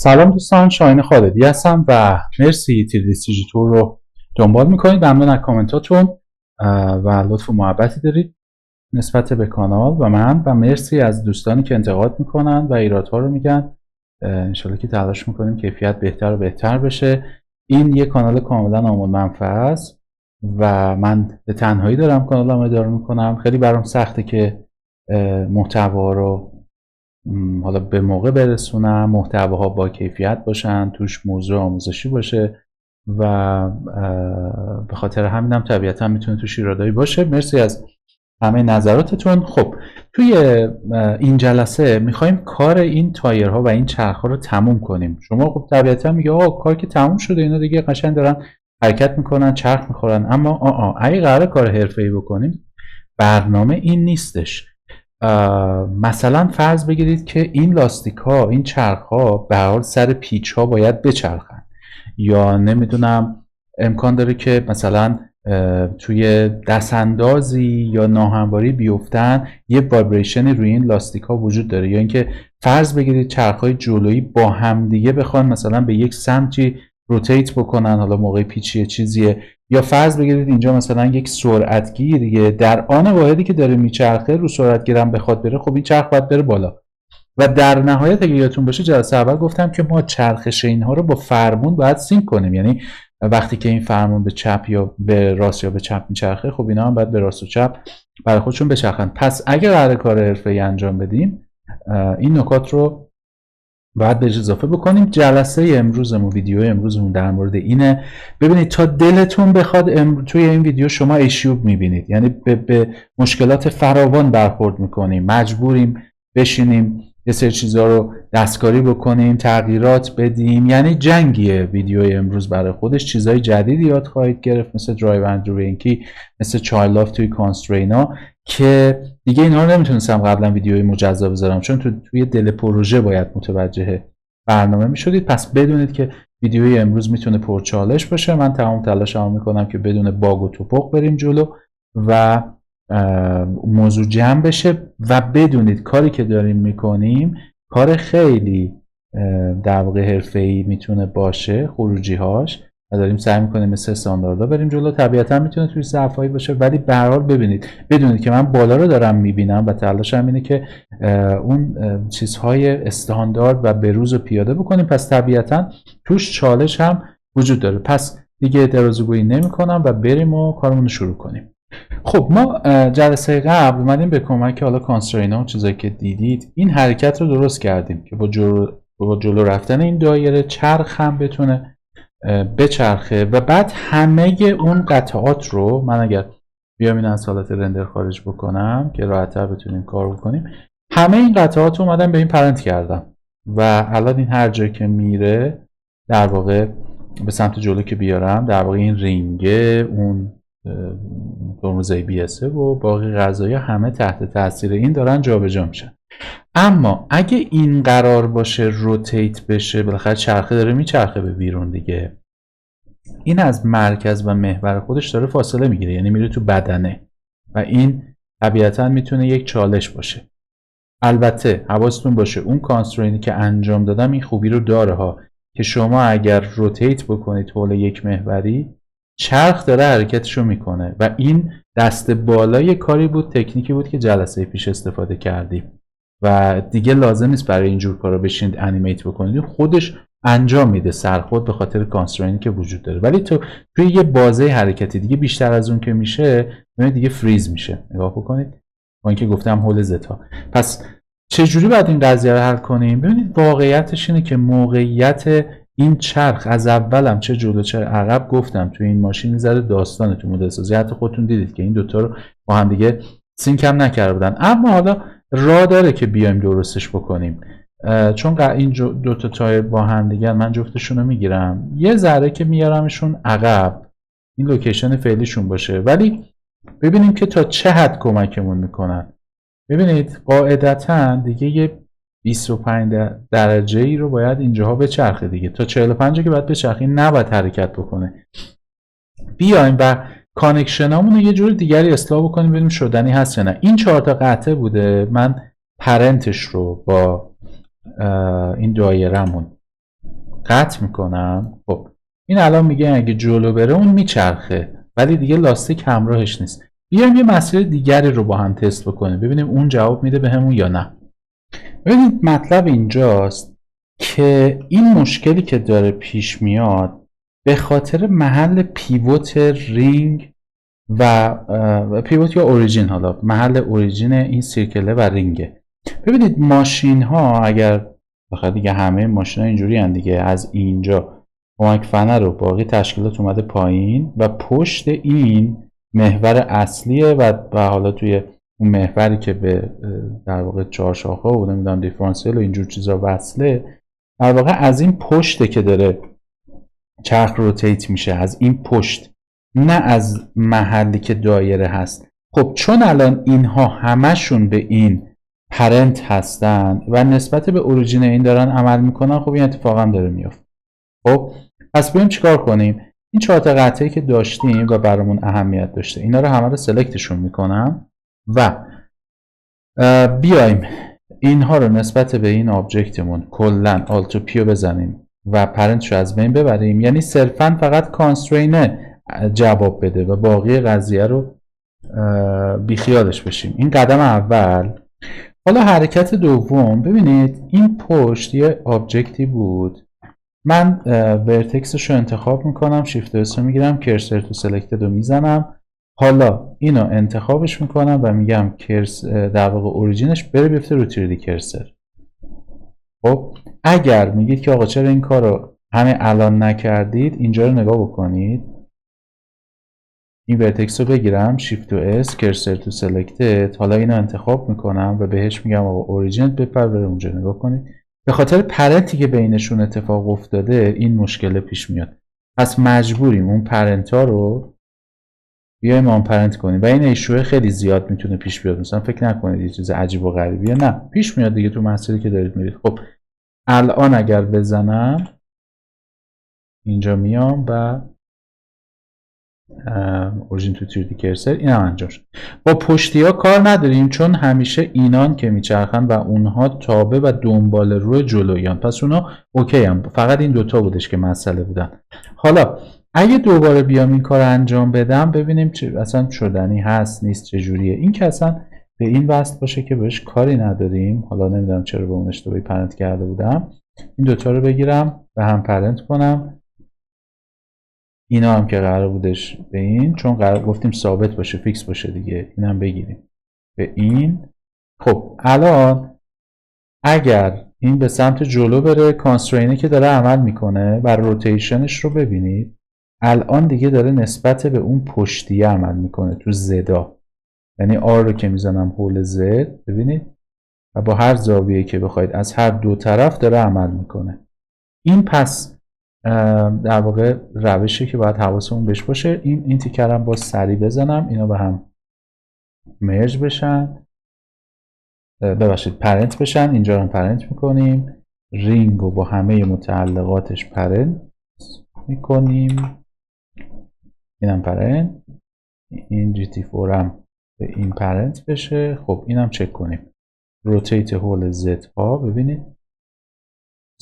سلام دوستان، شاهین خالدی هستم و مرسی تریدیستیجیتور رو دنبال میکنید. ممنون از کامنتاتون و لطف و محبتی دارید نسبت به کانال و من، و مرسی از دوستانی که انتقاد میکنن و ایرادها رو میگن. انشالله که تلاش میکنیم کیفیت بهتر و بهتر بشه. این یه کانال کاملا عامل منفعه است و من به تنهایی دارم کانالم اداره میکنم. خیلی برام سخته که محتوا رو حالا به موقع برسونم، محتواها با کیفیت باشن، توش موضوع آموزشی باشه و به خاطر همینم طبیعتا میتونه توش ایرادایی باشه. مرسی از همه نظراتتون. خب توی این جلسه میخوایم کار این تایرها و این چرخها رو تموم کنیم. شما خب طبیعتا میگه کار که تموم شده، اینا دیگه قشنگ دارن حرکت میکنن، چرخ میخورن. اما اگه قراره کار حرفه‌ای بکنیم، برنامه این نیستش. مثلا فرض بگیرید که این لاستیک ها، این چرخ ها به هر حال سر پیچ ها باید بچرخن، یا نمیدونم امکان داره که مثلا توی دستاندازی یا ناهمواری بیفتن، یه وایبریشن روی این لاستیک ها وجود داره، یا اینکه فرض بگیرید چرخ های جلویی با همدیگه بخوان مثلا به یک سمتی روتیت بکنن، حالا موقع پیچیه چیزیه، یا فرض بگیرید اینجا مثلا یک سرعتگیریه، در آن واحدی که داره میچرخه رو سرعتگیرم بخواد بره، خب این چرخ باید بره بالا. و در نهایت اگه یادتون باشه جلسه اول گفتم که ما چرخش اینها رو با فرمون باید سینک کنیم، یعنی وقتی که این فرمون به چپ یا به راست یا به چپ میچرخه، خب اینا هم باید به راست و چپ برای خودشون بچرخن. پس اگه قرار کار حرفه‌ای انجام بدیم، این نکات رو باید بهش اضافه بکنیم. جلسه امروزمون، ویدیو امروزمون در مورد اینه. ببینید تا دلتون بخواد توی این ویدیو شما ایشیوب میبینید، یعنی به مشکلات فراوان برخورد میکنیم، مجبوریم بشینیم یه سری چیزا رو دستکاری بکنیم، تغییرات بدیم، یعنی جنگیه ویدیوی امروز برای خودش. چیزای جدیدی یاد خواهید گرفت، مثل درایو اندرو رینکی، مثل چایلد لاف توی کانسترینا، که دیگه اینا رو نمیتونستم قبلا ویدیوی مجزا بذارم چون توی دل پروژه باید متوجه برنامه میشدید. پس بدونید که ویدیوی امروز میتونه پرچالش باشه. من تمام تلاشمو میکنم که بدون باگ و توپق بریم جلو و موضوع جمع بشه، و بدونید کاری که داریم میکنیم کار خیلی در واقع حرفه‌ای میتونه باشه، خروجی هاش، و داریم سعی میکنیم مثل استانداردها بریم جلو. طبیعتا میتونه توی ضعفایی باشه، ولی به هر حال بدونید که من بالا رو دارم میبینم و تلاشم اینه که اون چیزهای استاندارد و بروز رو پیاده بکنیم. پس طبیعتا توش چالش هم وجود داره. پس دیگه درازگویی نمیکنم و بریم و کارمون رو شروع کنیم. خب ما جلسه قبل اومدیم به کمک حالا کانسترینا و چیزایی که دیدید این حرکت رو درست کردیم که با جلو رفتن این دایره چرخ هم بتونه بچرخه، و بعد همه اون قطعات رو من اگر بیام این از حالت رندر خارج بکنم که راحت‌تر بتونیم کار بکنیم، همه این قطعات رو اومدم به این پرنت کردم و الان این هر جایی که میره در واقع به سمت جلو که بیارم، در واقع این رینگه، اون ترمز ABS و باقی غذایا همه تحت تاثیر این دارن جابجا میشن. اما اگه این قرار باشه روتیت بشه، بالاخره چرخه داره میچرخه به بیرون دیگه، این از مرکز و محور خودش داره فاصله میگیره، یعنی میره تو بدنه و این طبیعتا میتونه یک چالش باشه. البته حواستون باشه اون کانسترینی که انجام دادم این خوبی رو داره ها، که شما اگر روتیت بکنید حول یک محوری، چرخ داره حرکتشو میکنه و این دست بالای کاری بود، تکنیکی بود که جلسه پیش استفاده کردیم و دیگه لازم نیست برای اینجور کارا بشینید انیمیت بکنید، خودش انجام میده سرخود به خاطر کانسترینی که وجود داره. ولی توی یه بازه حرکتی دیگه بیشتر از اون که میشه دیگه فریز میشه. نگاه بکنید با اینکه گفتم هول زتا. پس چجوری باید این قضیه رو حل کنیم؟ ببینید واقعیتش اینه که موقعیت این چرخ از اولم چه جلو چه عقب گفتم توی این ماشین زده داستانه، تو مدل سازی حتی خودتون دیدید که این دوتا رو با هم دیگه سینک هم نکرده بودن. اما حالا راه داره که بیایم درستش بکنیم، چون این دوتا تایر با هم دیگه من جفتشون رو میگیرم، یه ذره که میارمشون عقب این لوکیشن فعلیشون باشه، ولی ببینیم که تا چه حد کمکمون میکنن. ببینید قاعدتا دیگه یه 25 درجه ای رو باید اینجاها بچرخه دیگه، تا 45 که باید بچرخه، این نباید حرکت بکنه. بیایم و کانکشنامون رو یه جور دیگری اصلاح بکنیم ببینیم شدنی هست یا نه. این 4 تا قطعه بوده، من پرنتش رو با این دایرمون قطع میکنم. خب این الان میگه اگه جلو بره اون میچرخه ولی دیگه لاستیک همراهش نیست. بیایم یه مسئله دیگری رو با هم تست بکنیم ببینیم اون جواب میده بهمون یا نه. ببینید مطلب اینجاست که این مشکلی که داره پیش میاد به خاطر محل پیوت رینگ و پیوت یا اوریجین، حالا محل اوریجین این سیرکله و رینگه. ببینید ماشین ها اگر بخاطر دیگه همه ماشین ها اینجوری هن دیگه، از اینجا کمک فنر رو باقی تشکیلات اومده پایین و پشت این محور اصلیه و حالا توی اون محوری که به در واقع چهارشاخه و نمیدونم دیفرانسیل و اینجور چیزا وصله، در واقع از این پشته که داره چرخ روتیت میشه، از این پشت، نه از محلی که دایره هست. خب چون الان اینها همشون به این پرنت هستن و نسبت به اوریجین این دارن عمل میکنن، خب این اتفاق هم داره میفته. خب پس بریم چیکار کنیم؟ این 4 تا قطعه که داشتیم و برامون اهمیت داشته اینا رو همه رو سلکتشون میکنم و بیایم اینها رو نسبت به این آبجکتمون کلا آلت و پیو بزنیم و پرنتشو از بین ببریم، یعنی صرفا فقط کانسترین جواب بده و باقی قضیه رو بیخیالش بشیم. این قدم اول. حالا حرکت دوم، ببینید این پشت یه آبجکتی بود، من ورتکسش رو انتخاب میکنم، شیفت اس رو میگیرم، کرسر تو سلکتد رو میزنم، حالا اینو انتخابش میکنم و میگم در واقع اوریجینش بره بیفته رو 3D کرسر. خب اگر میگید که آقا چرا این کار رو همین الان نکردید، اینجا رو نگاه بکنید، این ورتکس رو بگیرم، شیفت تو اس، کرسر تو سلکتد، حالا اینو انتخاب میکنم و بهش میگم آقا اوریجینت بپر بره اونجا. نگاه کنید به خاطر پرنتی که بینشون اتفاق افتاده این مشکل پیش میاد، پس مجبوریم اون پرنتا رو بیایم آن پرنت کنیم و این ایشوه خیلی زیاد میتونه پیش بیاد. مثلا فکر نکنید یه چیز عجیب و غریبیه، نه پیش میاد دیگه تو مسیری که دارید میرید. خب الان اگر بزنم اینجا میام و اورژین تو 3D کرسر، این هم انجام شد. با پشتی ها کار نداریم چون همیشه اینان که میچرخن و اونها تابع و دنبال روی جلویان، پس اونا اوکی هم. فقط این دوتا بودش که مسئله بودن. حالا اگه دوباره بیام این کار انجام بدم ببینیم چه اصلا شدنی هست نیست چجوریه. این که اصلا به این وصل باشه که بهش کاری نداریم. حالا نمیدونم چرا به اون اشتباهی پرنت کرده بودم. این دوتا رو بگیرم و هم پرنت کنم، اینا هم که قرار بودش به این، چون قرار گفتیم ثابت باشه فیکس باشه دیگه، اینم بگیریم به این. خب الان اگر این به سمت جلو بره، کانسترینی که داره عمل میکنه و روتیشنش رو ببینید، الان دیگه داره نسبت به اون پشتیه عمل میکنه تو زدا، یعنی آر رو که میزنم حول زد ببینید و با هر زاویه که بخواید از هر دو طرف داره عمل میکنه. این پس در واقع روشی که باید حواسمون بهش باشه. این تیکرم با سری بزنم، اینا به هم مرج بشن، ببخشید پرنت بشن. اینجا رو پرنت میکنیم، رینگ رو با همه متعلقاتش پرنت میکنیم، اینم پرنت، این GT4 هم به این پرنت بشه. خب اینم چک کنیم، روتیت هول زد ها ببینید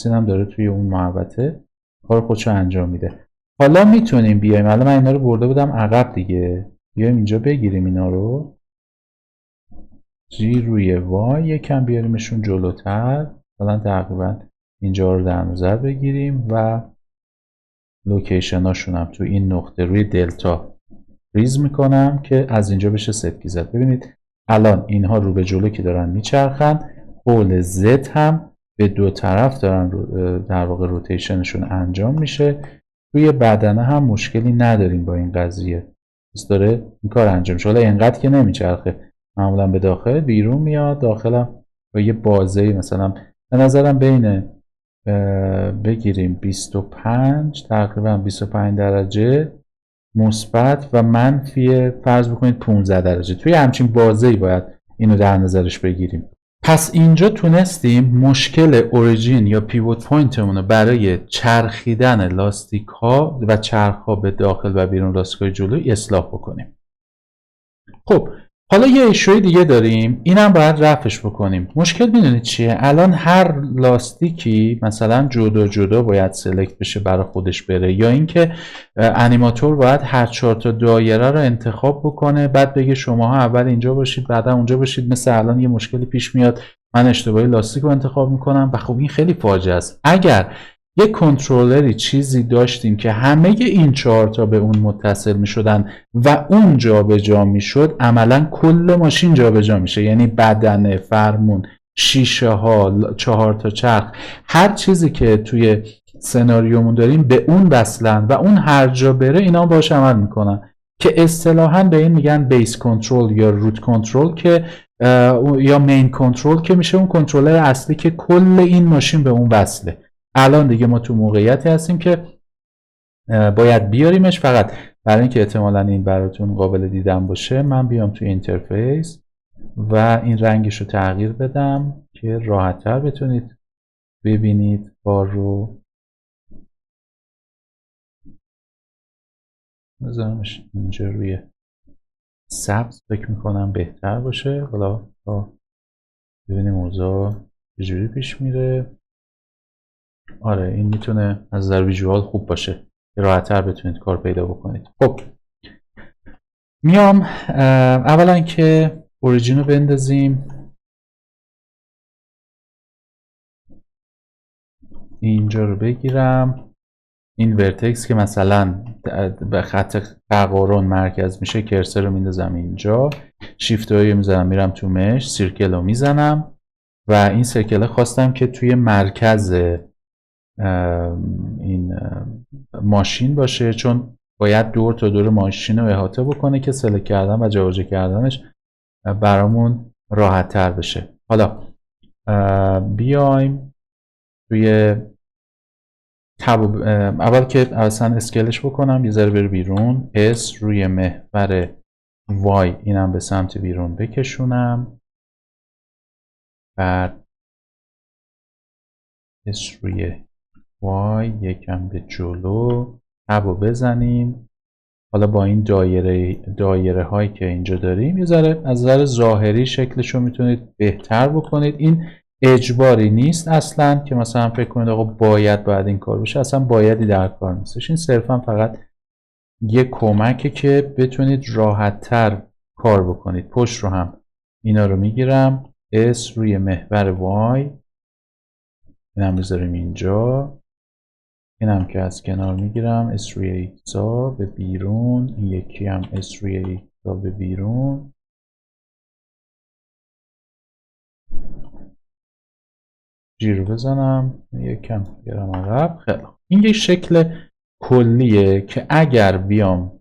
اینم داره توی اون محوطه کار خودشو انجام میده. حالا میتونیم بیایم، الان من اینا رو برده بودم عقب دیگه، بیایم اینجا بگیریم اینا رو جی روی وای یکم بیاریمشون جلوتر، مثلا تقریبا اینجا رو در نظر بگیریم و لوکیشن هاشون هم تو این نقطه روی دلتا ریز میکنم که از اینجا بشه ستکی زد. ببینید الان اینها رو به جلو که دارن میچرخن، حول زد هم به دو طرف دارن در واقع روتیشنشون انجام میشه. روی بدنه هم مشکلی نداریم با این قضیه، بس داره این کار انجام میشه. حالا اینقدر که نمیچرخه، معمولا به داخل بیرون میاد، داخلم با یه بازه مثلا به نظرم بین بگیریم 25 تقریبا 25 درجه مثبت و منفی فرض بکنید 15 درجه، توی همچین بازه‌ای باید اینو در نظرش بگیریم. پس اینجا تونستیم مشکل اوریجین یا پیوت پوینتمون رو برای چرخیدن لاستیک ها و چرخ ها به داخل و بیرون لاستیک های جلوی اصلاح بکنیم. خب حالا یه ایشوی دیگه داریم، اینم باید رفعش بکنیم. مشکل میدونید چیه؟ الان هر لاستیکی مثلا جدا جدا باید سلکت بشه برای خودش بره، یا اینکه انیماتور باید هر 4 تا دایره رو انتخاب بکنه بعد بگه شماها اول اینجا باشید بعدا اونجا باشید. مثل الان یه مشکلی پیش میاد من اشتباهی لاستیک رو انتخاب میکنم و خب این خیلی فاجعه است. اگر یک کنترلری چیزی داشتیم که همه این 4 تا به اون متصل می شدن و اون جابجا می شد، عملا کل ماشین جابجا میشه. یعنی بدنه، فرمون، شیشه ها، 4 تا چرخ، هر چیزی که توی سناریومون داریم به اون وصلن و اون هر جا بره اینا باش عمل میکنن، که اصطلاحاً به این میگن بیس کنترل یا روت کنترل، که یا مین کنترل، که میشه اون کنترلر اصلی که کل این ماشین به اون وصله. الان دیگه ما تو موقعیتی هستیم که باید بیاریمش. فقط برای اینکه احتمالاً این براتون قابل دیدن باشه من بیام تو اینترفیس و این رنگش رو تغییر بدم که راحت‌تر بتونید ببینید کار رو. بذارمش اینجا روی سبز، فکر میکنم بهتر باشه. حالا تا ببینیم موضوع چجوری پیش میره. آره این میتونه از نظر ویژوال خوب باشه که راحت‌تر بتونید کار پیدا بکنید. خب میام اولا که اوریجین رو بندازیم، اینجا رو بگیرم، این ورتکس که مثلا به خط تقارن مرکز میشه کرسر رو میندازم اینجا، شیفت رو میزنم میرم تو مش، سیرکل رو میزنم و این سیرکل خواستم که توی مرکز این ماشین باشه، چون باید دور تا دور ماشین رو احاطه بکنه که سلکت کردن و جابجا کردنش برامون راحت تر بشه. حالا بیایم توی تب اول که اصلا اسکلش بکنم یه ذره بره بیرون، اس روی محور وای اینم به سمت بیرون بکشونم، بعد اس روی وای یکم به جلو تب رو بزنیم. حالا با این دایره هایی که اینجا داریم یه ذره از نظر ظاهری شکلش رو میتونید بهتر بکنید. این اجباری نیست اصلا که مثلا فکر کنید آقا باید این کار بشه، اصلا بایدی در کار نیستش. این صرفا فقط یه کمکه که بتونید راحت تر کار بکنید. پشت رو هم اینا رو میگیرم، اس روی محور وای اینم بذاریم اینجا، اینم که از کنار میگیرم اس روی ایکسا به بیرون، این یکی هم اس روی ایکسا به بیرون. جی رو بزنم یکم بیارم عقب. خیلی این یه شکل کلیه که اگر بیام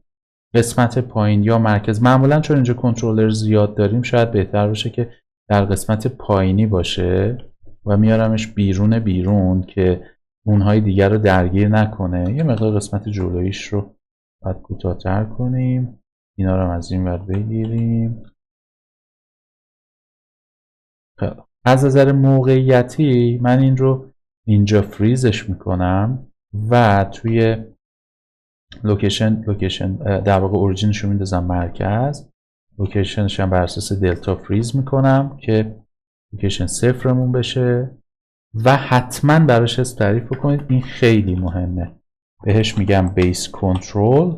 قسمت پایین یا مرکز، معمولا چون اینجا کنترلر زیاد داریم شاید بهتر باشه که در قسمت پایینی باشه و میارمش بیرون که اونهای دیگر رو درگیر نکنه. یه مقدار قسمت جلویش رو باید کوتاه‌تر کنیم، اینا رو هم از این ور بگیریم. خیلی از نظر موقعیتی من این رو اینجا فریزش میکنم و توی لوکیشن در واقع اوریجینش رو میندازم مرکز، لوکیشنش هم بر اساس دلتا فریز میکنم که لوکیشن صفرمون بشه و حتما براش تعریف بکنید، این خیلی مهمه. بهش میگم بیس کنترل.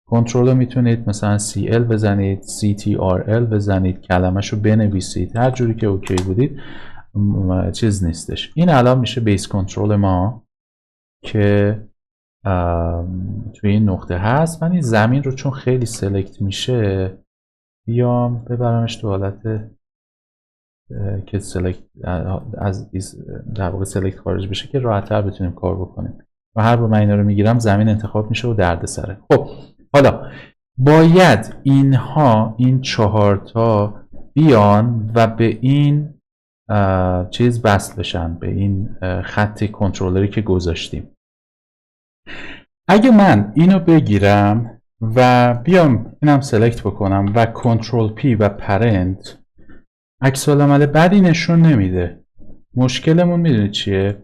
کنترل رو میتونید مثلا CL بزنید، CTRL بزنید، کلمش رو بنویسید، هر جوری که اوکی بودید، چیز نیستش. این الان میشه بیس کنترل ما که توی این نقطه هست. من این زمین رو چون خیلی سلکت میشه بیام ببرمش تو حالت که سلکت از در واقع سلکت خارج بشه که راحت‌تر بتونیم کار بکنیم و هر بار من اینا رو میگیرم زمین انتخاب میشه و دردسره. خب حالا باید اینها این 4 تا بیان و به این چیز وصل بشن، به این خط کنترلری که گذاشتیم. اگه من اینو بگیرم و بیام اینم سلکت بکنم و کنترل پی و پرنت، عکس العمل بدی نشون نمیده. مشکلمون میدونید چیه؟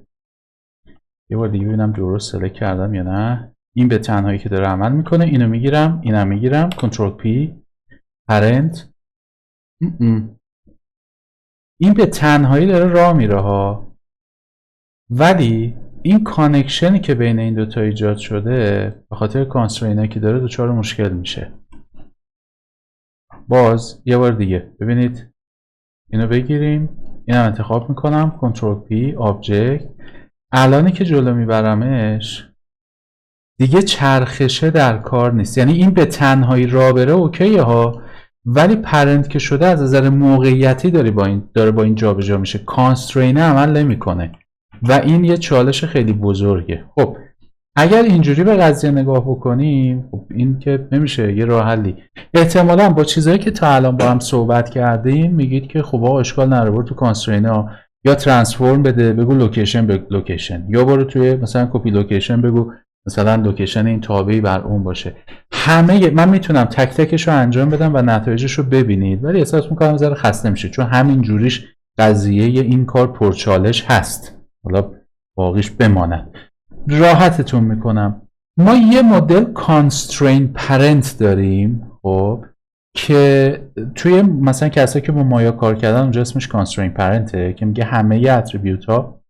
یه بار دیگه ببینم درست سلکت کردم یا نه. این به تنهایی که داره عمل میکنه. اینو میگیرم، اینم میگیرم، کنترل پی پرنت، این به تنهایی داره راه میره ها، ولی این کانکشنی که بین این دوتا ایجاد شده به خاطر کانسترینایی که داره دچار مشکل میشه. باز یه بار دیگه ببینید، اینو بگیریم، اینو انتخاب میکنم، کنترل پی آبجکت. الانی که جلو میبرمش دیگه چرخشه در کار نیست، یعنی این به تنهایی راه بره اوکیه ها، ولی پرنت که شده از نظر موقعیتی داره با این جابجا میشه، کانسترین عمل نمیکنه و این یه چالش خیلی بزرگه. خب اگر اینجوری به قضیه نگاه بکنیم، خب این که نمیشه یه راه حلی. احتمالاً با چیزایی که تا الان با هم صحبت کردیم میگید که خب آقا اشکال نداره، برو تو کانسترین ها یا ترانسفورم بده بگو لوکیشن به لوکیشن، یا برو توی مثلا کپی لوکیشن بگو مثلا لوکیشن این تابعی بر اون باشه. همه من میتونم تک تکش رو انجام بدم و نتایجش رو ببینید، ولی احساس میکنم ذره خسته میشه، چون همین جوریش قضیه این کار پرچالش هست. حالا باقیش بماند. راحتتون میکنم. ما یه مدل کانسترین پرنت داریم، خب که توی مثلا کسایی که با مایا کار کردن اونجا اسمش کانسترین پرنته، که میگه همه اتریبیوت ها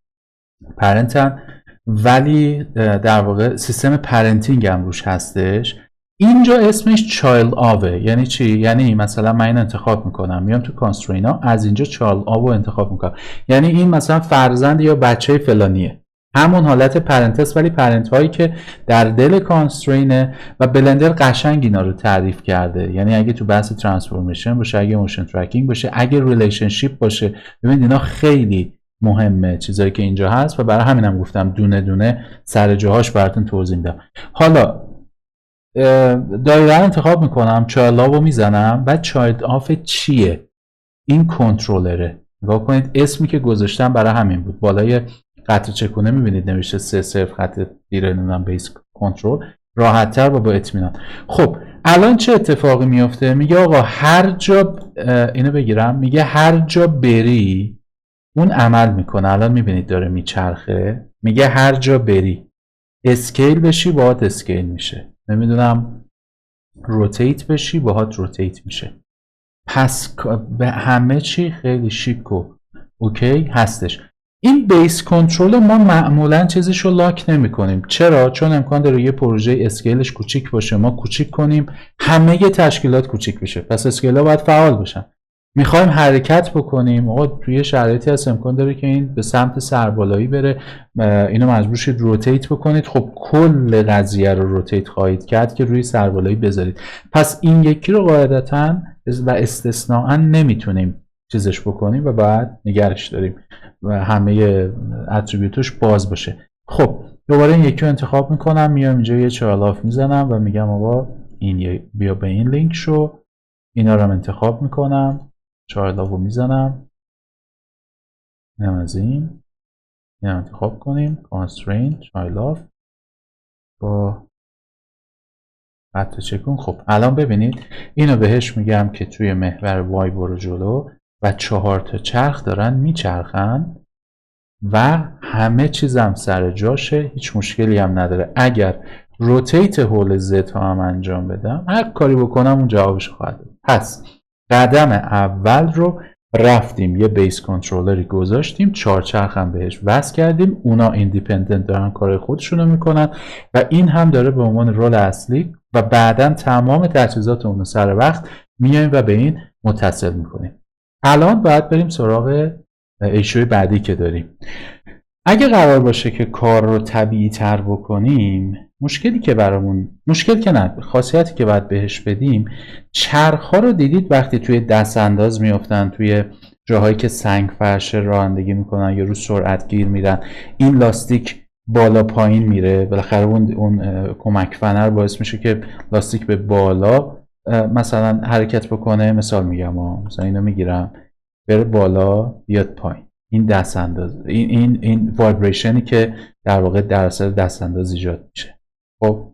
پرنتن، ولی در واقع سیستم پرنتینگ هم روش هستش. اینجا اسمش چایلد آوه. یعنی چی؟ یعنی مثلا من این انتخاب میکنم، میام تو کانسترین ها از اینجا چایلد آو انتخاب میکنم، یعنی این مثلا فرزند یا بچه فلانیه، همون حالت پرنتس ولی پرنت هایی که در دل کانسترینه و بلندر قشنگ اینا رو تعریف کرده. یعنی اگه تو بحث ترانسفورمیشن باشه، اگه موشن ترکینگ باشه، اگه ریلیشنشیپ باشه، ببینید اینا خیلی مهمه چیزایی که اینجا هست و برای همینم گفتم دونه دونه سر جاهاش براتون توضیح میدم. حالا دایره انتخاب میکنم، چایلد آف رو میزنم و چایلد آف چیه؟ این کنترلره. نگاه کنید اسمی که گذاشتم برای همین بود. بالای قطر چکونه میبینید نوشته 30 خط تیره نمیدونم بیس کنترل، راحت تر با اطمینان. خب الان چه اتفاقی میفته؟ میگه آقا هر جا اینو بگیرم، میگه هر جا بری اون عمل میکنه. الان میبینید داره میچرخه، میگه هر جا بری اسکیل بشی باهات اسکیل میشه، نمیدونم روتیت بشی باهات روتیت میشه. پس به همه چی خیلی شیک و اوکی هستش. این بیس کنترل ما معمولا چیزش رو لاک نمی کنیم. چرا؟ چون امکان داره یه پروژه اسکیلش کوچیک باشه، ما کوچیک کنیم، همه تشکیلات کوچیک بشه، پس اسکیل ها باید فعال باشن. میخوایم حرکت بکنیم، آقا توی شرایطی هست امکان داره که این به سمت سربالایی بره، اینو مجبور شید روتیت بکنید. خب کل قضیه رو روتیت خواهید کرد که روی سربالایی بذارید. پس این یکی رو قاعدتاً و استثناءً نمیتونیم چیزش بکنیم و بعد نگرش داریم و همه اتریبیوتش باز باشه. خب دوباره این یکی رو انتخاب میکنم، میام اینجا یه چایلد آف میزنم و میگم آقا این بیا به این لینک شو. اینا رو انتخاب میکنم، چایلد آف رو میزنم، اینم از این انتخاب کنیم، کانسترین چایلد آف با خط چکون. خب الان ببینید اینو بهش میگم که توی محور وای برو جلو و 4 تا چرخ دارن میچرخن و همه چیزم سر جاشه، هیچ مشکلی هم نداره. اگر روتیت هول زد هم انجام بدم، هر کاری بکنم اون جوابش خواهد داد. پس قدم اول رو رفتیم یه بیس کنترلری گذاشتیم، 4 چرخ هم بهش وصل کردیم، اونا ایندیپندنت دارن کار خودشونو میکنن و این هم داره به عنوان رول اصلی و بعدا تمام تجهیزات اون سر وقت میایم و به این متصل میکنیم. الان باید بریم سراغ ایشوی بعدی که داریم. اگه قرار باشه که کار رو طبیعی تر بکنیم، مشکلی که برامون، مشکل که نه، خاصیتی که باید بهش بدیم، چرخ ها رو دیدید وقتی توی دست انداز میافتن، توی جاهایی که سنگ فرش رانندگی میکنن یا رو سرعت گیر میرن، این لاستیک بالا پایین میره، بالاخره اون کمک فنر باعث میشه که لاستیک به بالا مثلا حرکت بکنه. مثال میگم مثلا اینو میگیرم بره بالا بیاد پایین، این دست انداز، این وایبریشنی که در واقع در اثر دست انداز ایجاد میشه. خب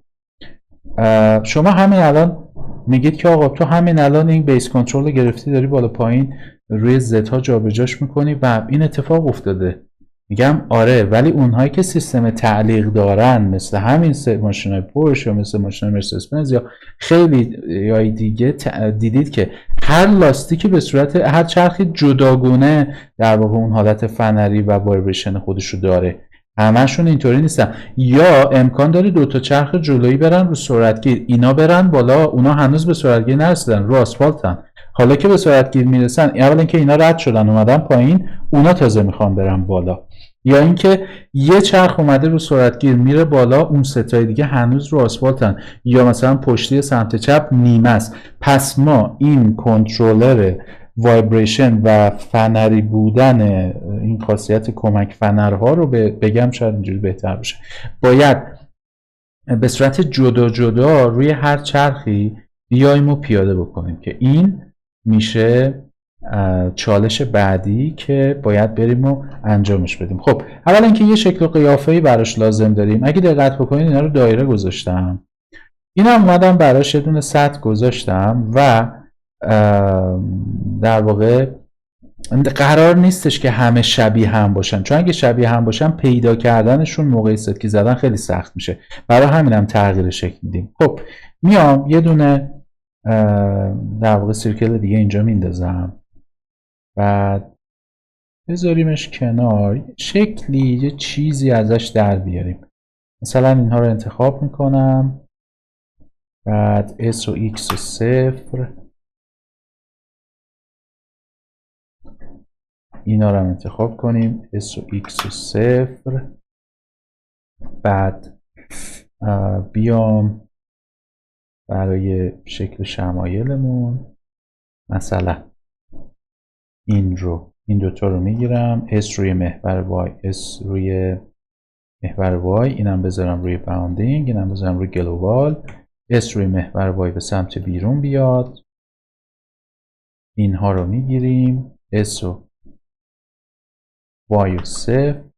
شما همین الان میگید که آقا تو همین الان این بیس کنترل رو گرفتی داری بالا پایین روی زدها جابجاش میکنی و این اتفاق افتاده. میگم آره، ولی اونهایی که سیستم تعلیق دارن مثل همین ماشینای پورش یا مثل ماشینای مرسدس بنز یا خیلی یا دیگه دیدید که هر لاستیکی به صورت هر چرخی جداگونه در واقع اون حالت فنری و وایبریشن خودشو داره. همشون اینطوری نیستن. یا امکان داره دو تا چرخ جلویی برن رو سرعتگیر، اینا برن بالا، اونا هنوز به سرعتگیر نرسیدن، رو آسفالتن. حالا که به سرعتگیر میرسن، اولا اینکه اینا رد شدن اومدن پایین، اونا تازه میخوان برن بالا. یا اینکه یه چرخ اومده رو سرعتگیر میره بالا، اون ستای دیگه هنوز رو آسفالتن، یا مثلا پشتی سمت چپ نیمه است. پس ما این کنترلر وایبریشن و فنری بودن این خاصیت کمک فنرها رو بگم شاید اینجوری بهتر باشه، باید به صورت جدا جدا روی هر چرخی بیایم و پیاده بکنیم که این میشه چالش بعدی که باید بریم و انجامش بدیم. خب اولا اینکه یه شکل و قیافه‌ای براش لازم داریم. اگه دقت بکنید اینا رو دایره گذاشتم، اینا اومدم براش یه دونه سطح گذاشتم و در واقع قرار نیستش که همه شبیه هم باشن، چون اگه شبیه هم باشن پیدا کردنشون موقع ستکی زدن خیلی سخت میشه، برای همینم تغییر شکل میدیم. خب میام یه دونه در واقع سیرکل دیگه اینجا میندازم، بعد بذاریمش کنار، شکلی یه چیزی ازش در بیاریم. مثلا اینها رو انتخاب میکنم، بعد S و X و 0 اینا رو هم انتخاب کنیم، S و X و 0. بعد بیام برای شکل شمایلمون مثلا این دوتا رو میگیرم، S روی محور Y، S روی محور Y، اینم بذارم روی باوندینگ، اینم بذارم روی گلوبال، S روی محور Y به سمت بیرون بیاد، اینها رو میگیریم، S و Y و 0.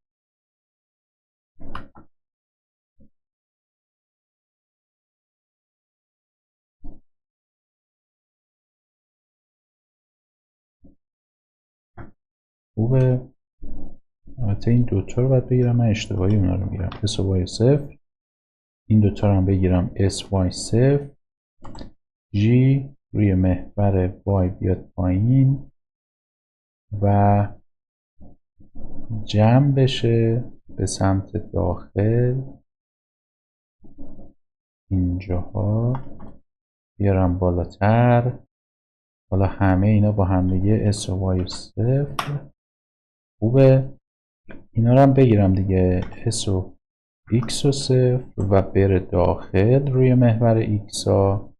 خوبه. البته این دوتا رو باید بگیرم، من اشتباهی اونا رو میگیرم، S و Y 0. این دوتا رو هم بگیرم S Y 0. G روی محور Y بیاد پایین و جمع بشه به سمت داخل، اینجاها بیارم بالاتر. حالا همه اینا با هم دیگه S و Y 0. خوبه. اینا رو هم بگیرم دیگه S و X و 0 و بره داخل روی محور X ها.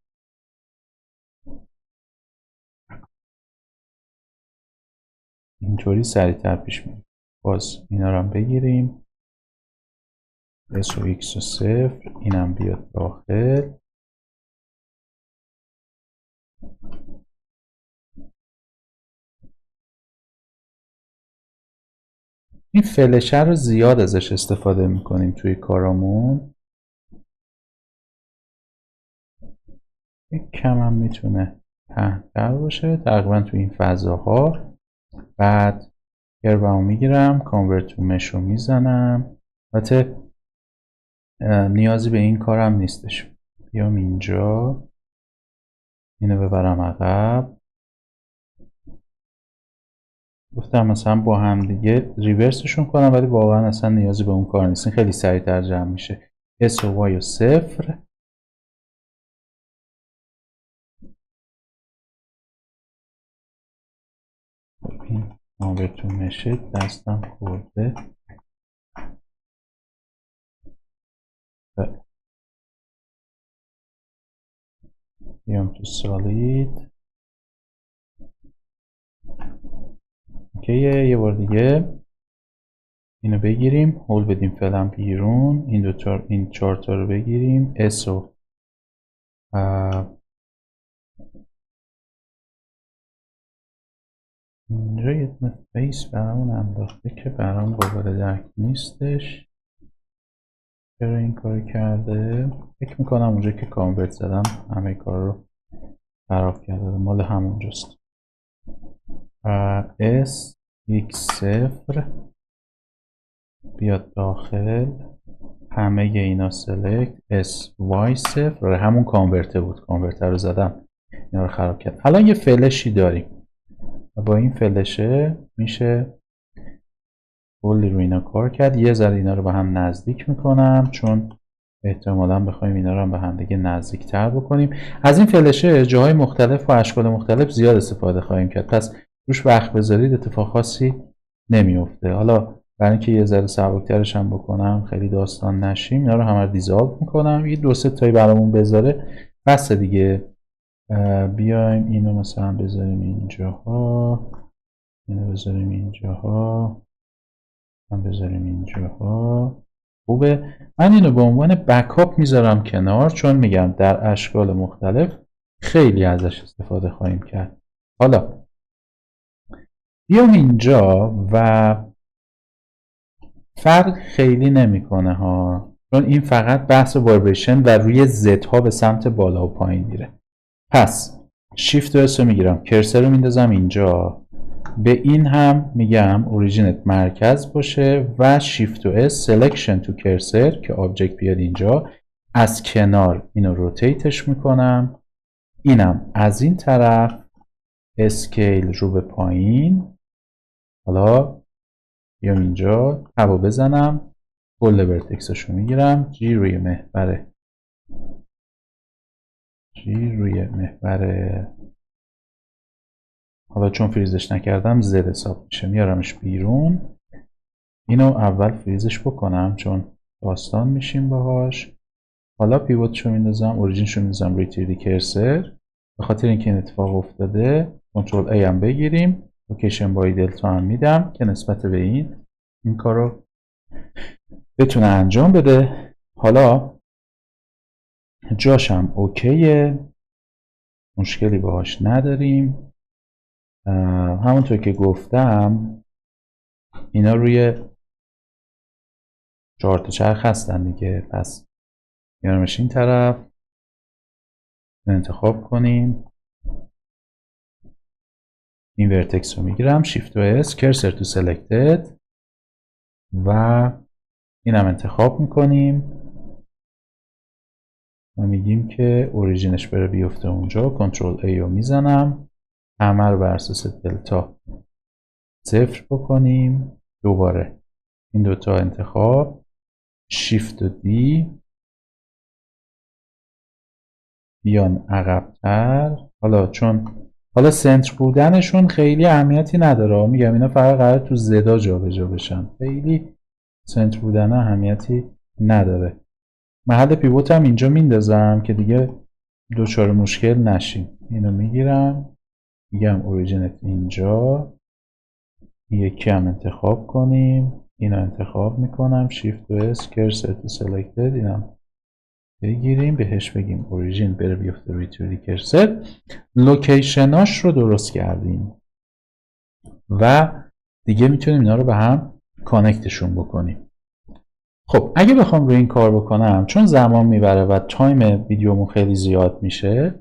اینطوری سریعتر پیش میریم. باز اینا رو هم بگیریم S و X و 0، اینم بیاد داخل. این فلشه رو زیاد ازش استفاده میکنیم توی کارامون، یک کم هم میتونه پهن‌تر باشه تقریبا تو این فضاها. بعد گربمو میگیرم، کانورت تو مش رو میزنم. البته نیازی به این کارم نیستش. بیام اینجا اینو ببرم عقب. گفتم مثلا با هم دیگه ریورسشون کنم، ولی واقعا اصلا نیازی به اون کار نیست، این خیلی سریعتر جمع میشه. S و Y و 0. این کانورت تو مشه دستم خورده. بیام تو سالید. اوکیه. یه بار دیگه اینو بگیریم، هول بدیم فعلا بیرون، این چهار تا رو بگیریم، S و اینجا یه دونه فیس برامون انداخته که برام قابل درک نیستش. چرا این کار کرده؟ فکر میکنم اونجا که کانورت زدم همه کار رو خراب کرده، مال همونجاست. S X 0 بیاد داخل، همه اینا سلکت SY0 همون کانورتر بود، کانورتر رو زدم اینا رو خراب کرد. الان یه فلشی داریم و با این فلشه میشه کلی رو اینا کار کرد. یه ذره اینا رو به هم نزدیک میکنم چون احتمالا بخوایم اینا رو هم به هم دیگه نزدیک تر بکنیم. از این فلشه جاهای مختلف و اشکال مختلف زیاد استفاده خواهیم کرد، پس روش وقت بذارید اتفاق خاصی نمیفته. حالا برای اینکه یه ذره سبکترش هم بکنم خیلی داستان نشیم، اینا رو همه رو دیزالو میکنم. یه دو سه تایی برامون بذاره بس دیگه. بیایم اینو مثلا بذاریم اینجاها، اینو بذاریم اینجاها، هم بذاریم اینجاها. خوبه. من اینو به عنوان بکاپ میذارم کنار چون میگم در اشکال مختلف خیلی ازش استفاده خواهیم کرد. حالا بیام اینجا و فرق خیلی نمیکنه ها، چون این فقط بحث وایبریشن و روی زد ها به سمت بالا و پایین میره. پس شیفت و اس رو میگیرم، کرسر رو میندازم اینجا، به این هم میگم اوریجینت مرکز باشه و شیفت و اس سلکشن تو کرسر که آبجکت بیاد اینجا، از کنار اینو روتیتش میکنم، اینم از این طرف اسکیل رو به پایین. حالا بیام اینجا تبا بزنم، کل ورتکسش رو میگیرم، جی روی محوره، حالا چون فریزش نکردم زد حساب میشه، میارمش بیرون. اینو اول فریزش بکنم چون داستان میشیم باهاش. حالا پیوتشو میندازم، اوریجینشو میندازم روی تیری کرسر. به خاطر اینکه این اتفاق افتاده کنترل A هم بگیریم، لوکیشن بای دلتا هم میدم که نسبت به این کارو بتونه انجام بده. حالا جاشم اوکیه، مشکلی باهاش نداریم. همونطور که گفتم اینا روی 4 تا چرخ هستن دیگه، پس میارمش این طرف، انتخاب کنیم، این ورتکس رو میگیرم، شیفت و اس، کرسر تو سلکتد و اینم انتخاب میکنیم و میگیم که اوریجینش بره بیفته اونجا. کنترل A رو میزنم، همه رو بر اساس دلتا 0 بکنیم. دوباره این دوتا انتخاب، شیفت و دی بیان عقب‌تر. حالا سنتر بودنشون خیلی اهمیتی نداره، میگم اینا فقط قرار تو زدا جابجا بشن، خیلی سنتر بودن اهمیتی نداره. محل پیوت هم اینجا میندازم که دیگه دوچار مشکل نشیم. اینو میگیرم، میگم اوریجینت اینجا، یکی هم انتخاب کنیم، اینو انتخاب میکنم، شیفت و اس، کرسر تو سلکتد، اینم بگیریم، بهش بگیم اوریجین بره بیفته روی توری کرسر. لوکیشناش رو درست کردیم و دیگه میتونیم اینا رو به هم کانکتشون بکنیم. خب اگه بخوام روی این کار بکنم چون زمان میبره و تایم ویدیومون خیلی زیاد میشه،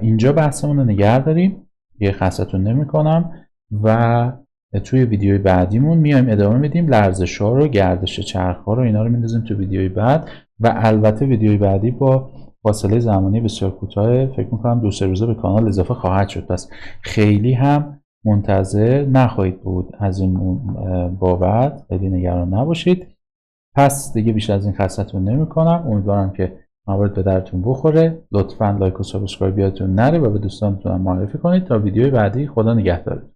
اینجا بحثمون رو نگه داریم، یه خستتون نمی کنم و توی ویدیوی بعدیمون میایم ادامه میدیم. لرزش ها رو، گردش چرخ ها رو، اینا رو میندازیم تو ویدیوی بعد و البته ویدیوی بعدی با فاصله زمانی بسیار کوتاه، فکر میکنم 2-3 روزه به کانال اضافه خواهد شد، پس خیلی هم منتظر نخواهید بود از این بابت، خیلی نگران نباشید. پس دیگه بیشتر از این خستتون نمی کنم، امیدوارم که موارد به درتون بخوره. لطفاً لایک و سابسکرایب یادتون نره و به دوستانتون معرفی کنید. تا ویدیوی بعدی، خدا نگهدارتون.